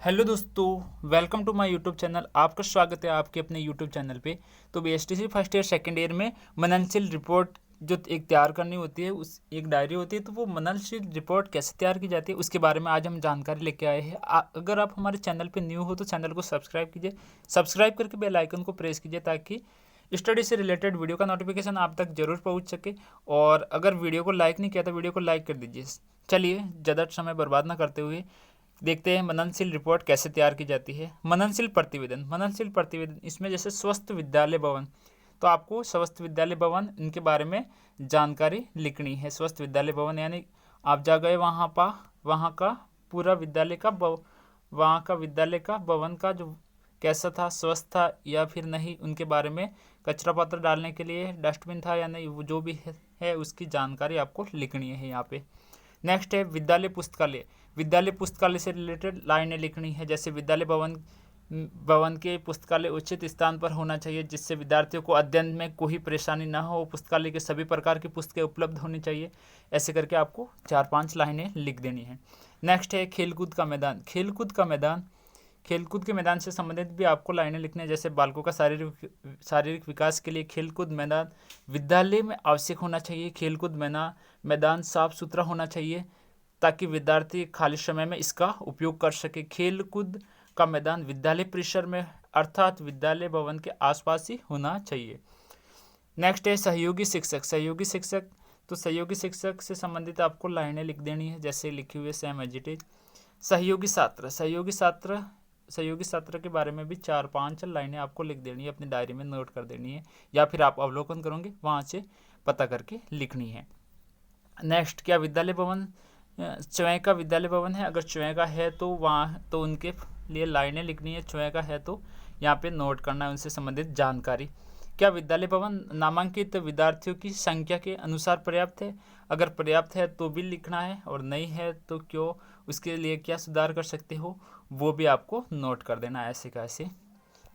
Hello दोस्तों, welcome to my YouTube channel. आपका स्वागत है आपके अपने यूट्यूब चैनल पे। तो BSTC first year second year में मननशील रिपोर्ट जो एक तैयार करनी होती है, उस एक डायरी होती है, तो वो मननशील रिपोर्ट कैसे तैयार की जाती है उसके बारे में आज हम जानकारी लेके आए हैं। अगर आप हमारे चैनल पे न्यू हो तो चैनल को सब्सक्राइब कीजिए, सब्सक्राइब करके बेल आइकन को प्रेस कीजिए ताकि स्टडी से रिलेटेड वीडियो का नोटिफिकेशन आप तक जरूर पहुंच सके। और अगर वीडियो को लाइक नहीं किया तो वीडियो को लाइक कर दीजिए। चलिए ज़्यादा समय बर्बाद ना करते हुए देखते हैं मननशील रिपोर्ट कैसे तैयार की जाती है। मननशील प्रतिवेदन इसमें जैसे स्वस्थ विद्यालय भवन, तो आपको स्वस्थ विद्यालय भवन इनके बारे में जानकारी लिखनी है। स्वस्थ विद्यालय भवन यानी आप जा गए वहाँ का पूरा विद्यालय का वहाँ का विद्यालय का भवन का जो कैसा था, स्वस्थ था या फिर नहीं, उनके बारे में कचरा पात्र डालने के लिए डस्टबिन था या नहीं, वो जो भी है उसकी जानकारी आपको लिखनी है यहाँ पे। नेक्स्ट है विद्यालय पुस्तकालय। विद्यालय पुस्तकालय से रिलेटेड लाइनें लिखनी है, जैसे विद्यालय भवन भवन के पुस्तकालय उचित स्थान पर होना चाहिए जिससे विद्यार्थियों को अध्ययन में कोई परेशानी ना हो। पुस्तकालय के सभी प्रकार की पुस्तकें उपलब्ध होनी चाहिए। ऐसे करके आपको 4-5 लाइनें लिख देनी है। नेक्स्ट है खेलकूद का मैदान। खेलकूद के मैदान से संबंधित भी आपको लाइनें लिखनी है, जैसे बालकों का शारीरिक विकास के लिए खेलकूद मैदान विद्यालय में आवश्यक होना चाहिए। खेलकूद मैदान साफ सुथरा होना चाहिए ताकि विद्यार्थी खाली समय में इसका उपयोग कर सके। खेलकूद का मैदान विद्यालय परिसर में अर्थात विद्यालय भवन के आसपास ही होना चाहिए। नेक्स्ट है सहयोगी शिक्षक। सहयोगी शिक्षक से संबंधित आपको लाइनें लिख देनी है, जैसे लिखी हुई है सेम एज इट इज। सहयोगी छात्र के बारे में भी 4-5 लाइनें आपको लिख देनी है, अपनी डायरी में नोट कर देनी है, या फिर आप अवलोकन करोगे वहाँ से पता करके लिखनी है। नेक्स्ट, क्या विद्यालय भवन स्वयं का विद्यालय भवन है? अगर स्वयं का है तो वहाँ तो उनके लिए लाइनें लिखनी है। स्वयं का है तो यहाँ पे नोट करना है उनसे संबंधित जानकारी। क्या विद्यालय भवन नामांकित विद्यार्थियों की संख्या के अनुसार पर्याप्त है? अगर पर्याप्त है तो भी लिखना है, और नहीं है तो क्यों, उसके लिए क्या सुधार कर सकते हो, वो भी आपको नोट कर देना है ऐसे कैसे।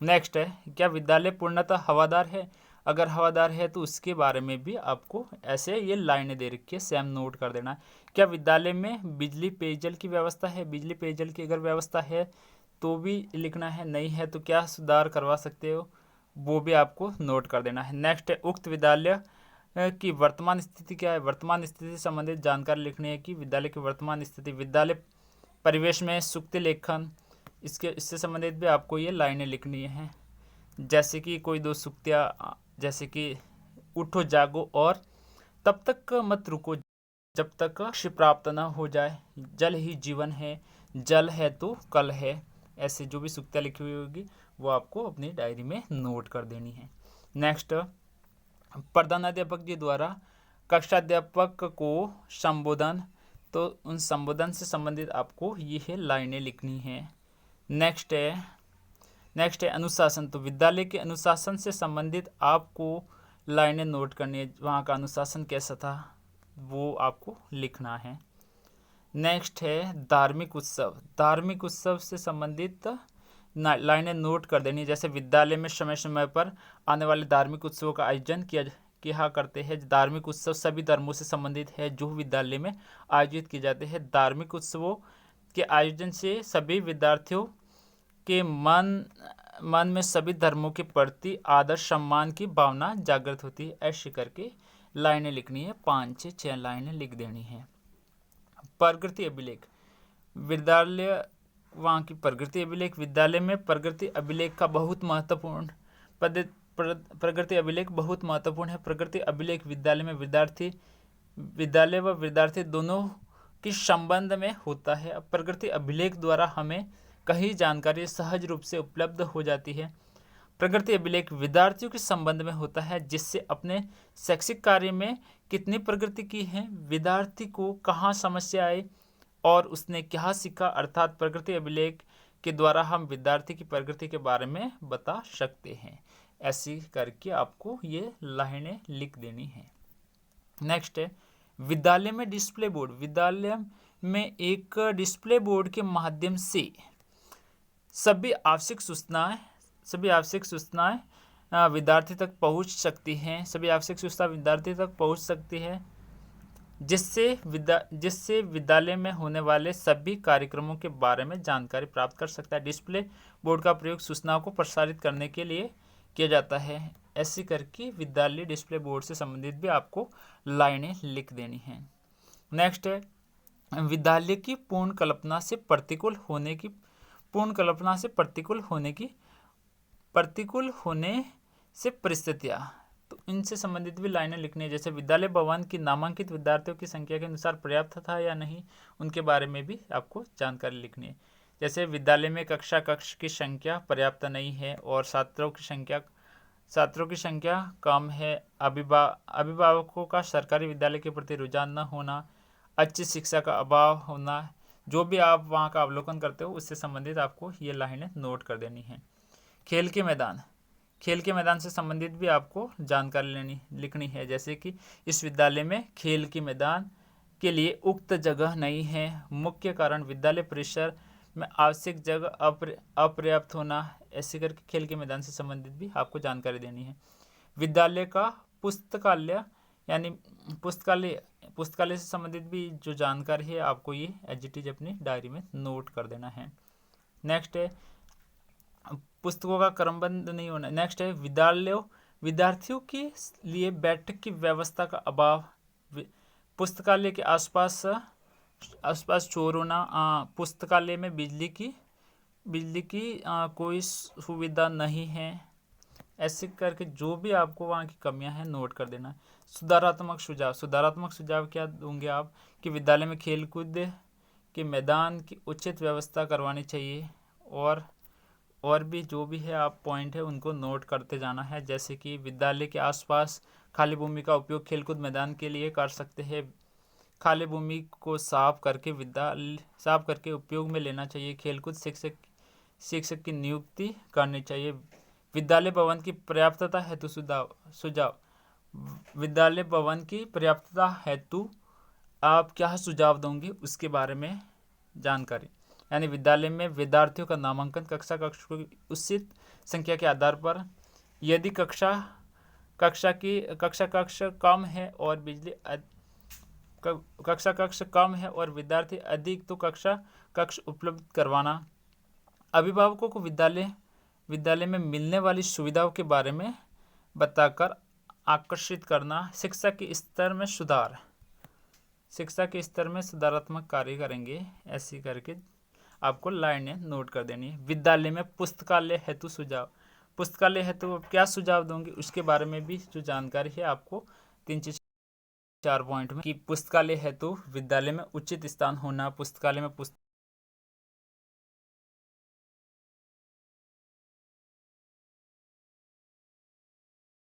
नेक्स्ट है, क्या विद्यालय पूर्णतः हवादार है? अगर हवादार है तो उसके बारे में भी आपको ऐसे ये लाइनें दे रखी है, सेम नोट कर देना है। क्या विद्यालय में बिजली पेयजल की व्यवस्था है? बिजली पेयजल की अगर व्यवस्था है तो भी लिखना है, नहीं है तो क्या सुधार करवा सकते हो, वो भी आपको नोट कर देना है। नेक्स्ट है, उक्त विद्यालय की वर्तमान स्थिति क्या है? वर्तमान स्थिति से संबंधित जानकारी लिखनी है कि विद्यालय की वर्तमान स्थिति। विद्यालय परिवेश में सूक्ति लेखन, इससे संबंधित भी आपको ये लाइनें लिखनी है, जैसे कि कोई दो सूक्तियाँ, जैसे कि उठो जागो और तब तक मत रुको जब तक लक्ष्य प्राप्त न हो जाए, जल ही जीवन है, जल है तो कल है। ऐसे जो भी सूक्तियाँ लिखी हुई होगी वो आपको अपनी डायरी में नोट कर देनी है। नेक्स्ट, प्रधानाध्यापक जी द्वारा कक्षाध्यापक को संबोधन, तो उन संबोधन से संबंधित आपको ये लाइनें लिखनी है। नेक्स्ट है अनुशासन। तो विद्यालय के अनुशासन से संबंधित आपको लाइनें नोट करनी है, वहाँ का अनुशासन कैसा था वो आपको लिखना है। नेक्स्ट है धार्मिक उत्सव से संबंधित लाइनें नोट कर देनी है, जैसे विद्यालय में समय समय पर आने वाले धार्मिक उत्सवों का आयोजन किया करते हैं। धार्मिक उत्सव सभी धर्मों से संबंधित है जो विद्यालय में आयोजित किए जाते हैं। धार्मिक उत्सवों के आयोजन से सभी विद्यार्थियों के मन में सभी धर्मों के प्रति आदर सम्मान की भावना जागृत होती है। ऐसे करके लाइनें लिखनी है, 5 से 6 लाइनें लिख देनी है। प्रगति अभिलेख, विद्यालय वहाँ की प्रगति अभिलेख। विद्यालय में प्रगति अभिलेख का बहुत महत्वपूर्ण प्रगति अभिलेख बहुत महत्वपूर्ण है। प्रगति अभिलेख विद्यालय में विद्यालय व विद्यार्थी दोनों के संबंध में होता है। प्रगति अभिलेख द्वारा हमें कई जानकारी सहज रूप से उपलब्ध हो जाती है। प्रगति अभिलेख विद्यार्थियों के संबंध में होता है, जिससे अपने शैक्षिक कार्य में कितनी प्रगति की है, विद्यार्थी को कहाँ समस्या आई और उसने क्या सीखा, अर्थात प्रगति अभिलेख के द्वारा हम विद्यार्थी की प्रगति के बारे में बता सकते हैं। ऐसी करके आपको ये लाइनें लिख देनी है। नेक्स्ट है विद्यालय में डिस्प्ले बोर्ड। विद्यालय में एक डिस्प्ले बोर्ड के माध्यम से सभी आवश्यक सूचनाएं विद्यार्थी तक पहुंच सकती हैं। जिससे विद्यालय में होने वाले सभी कार्यक्रमों के बारे में जानकारी प्राप्त कर सकता है। डिस्प्ले बोर्ड का प्रयोग सूचनाओं को प्रसारित करने के लिए किया जाता है। ऐसे करके विद्यालय डिस्प्ले बोर्ड से संबंधित भी आपको लाइनें लिख देनी हैं। नेक्स्ट है विद्यालय की पूर्ण कल्पना से प्रतिकूल होने से परिस्थितियाँ, तो इनसे संबंधित भी लाइनें लिखनी है। जैसे विद्यालय भवन की नामांकित विद्यार्थियों की संख्या के अनुसार पर्याप्त था या नहीं, उनके बारे में भी आपको जानकारी लिखनी है। जैसे विद्यालय में कक्ष की संख्या पर्याप्त नहीं है और छात्रों की संख्या कम है, अभिभावकों का सरकारी विद्यालय के प्रति रुझान न होना, अच्छी शिक्षा का अभाव होना, जो भी आप वहाँ का अवलोकन करते हो उससे संबंधित आपको ये लाइनें नोट कर देनी है। खेल के मैदान से संबंधित भी आपको जानकारी लिखनी है। जैसे कि इस विद्यालय में खेल के मैदान के लिए उक्त जगह नहीं है, मुख्य कारण विद्यालय परिसर में आवश्यक जगह अपर्याप्त होना। ऐसे करके खेल के मैदान से संबंधित भी आपको जानकारी देनी है। विद्यालय का पुस्तकालय से संबंधित भी जो जानकारी है आपको ये एज इट इज अपनी डायरी में नोट कर देना है। नेक्स्ट है पुस्तकों का क्रमबद्ध नहीं होना। नेक्स्ट है विद्यार्थियों के लिए बैठक की व्यवस्था का अभाव, पुस्तकालय के आसपास शोर होना, पुस्तकालय में बिजली की कोई सुविधा नहीं है। ऐसे करके जो भी आपको वहाँ की कमियां हैं नोट कर देना। सुधारात्मक सुझाव क्या दूंगे आप कि विद्यालय में खेलकूद के मैदान की उचित व्यवस्था करवानी चाहिए, और भी जो भी है आप पॉइंट है उनको नोट करते जाना है। जैसे कि विद्यालय के आसपास खाली भूमि का उपयोग खेलकूद मैदान के लिए कर सकते हैं, खाली भूमि को साफ करके उपयोग में लेना चाहिए, खेलकूद शिक्षक की नियुक्ति करनी चाहिए। विद्यालय भवन की पर्याप्तता हेतु सुझाव, विद्यालय भवन की पर्याप्तता हेतु आप क्या सुझाव दोगे उसके बारे में जानकारी। यानी विद्यालय में विद्यार्थियों का नामांकन कक्षा को उचित संख्या के आधार पर, यदि कक्षा कम है और कक्ष कम है और विद्यार्थी अधिक तो कक्ष उपलब्ध करवाना। अभिभावकों को विद्यालय में मिलने वाली सुविधाओं के बारे में बताकर आकर्षित करना। शिक्षा के स्तर में सुधारात्मक कार्य करेंगे। ऐसी करके आपको लाइनें नोट कर देनी है। विद्यालय में पुस्तकालय हेतु क्या सुझाव दोगे उसके बारे में भी जो जानकारी है आपको 3 से 4 पॉइंट में कि पुस्तकालय हेतु विद्यालय में उचित स्थान होना, पुस्तकालय में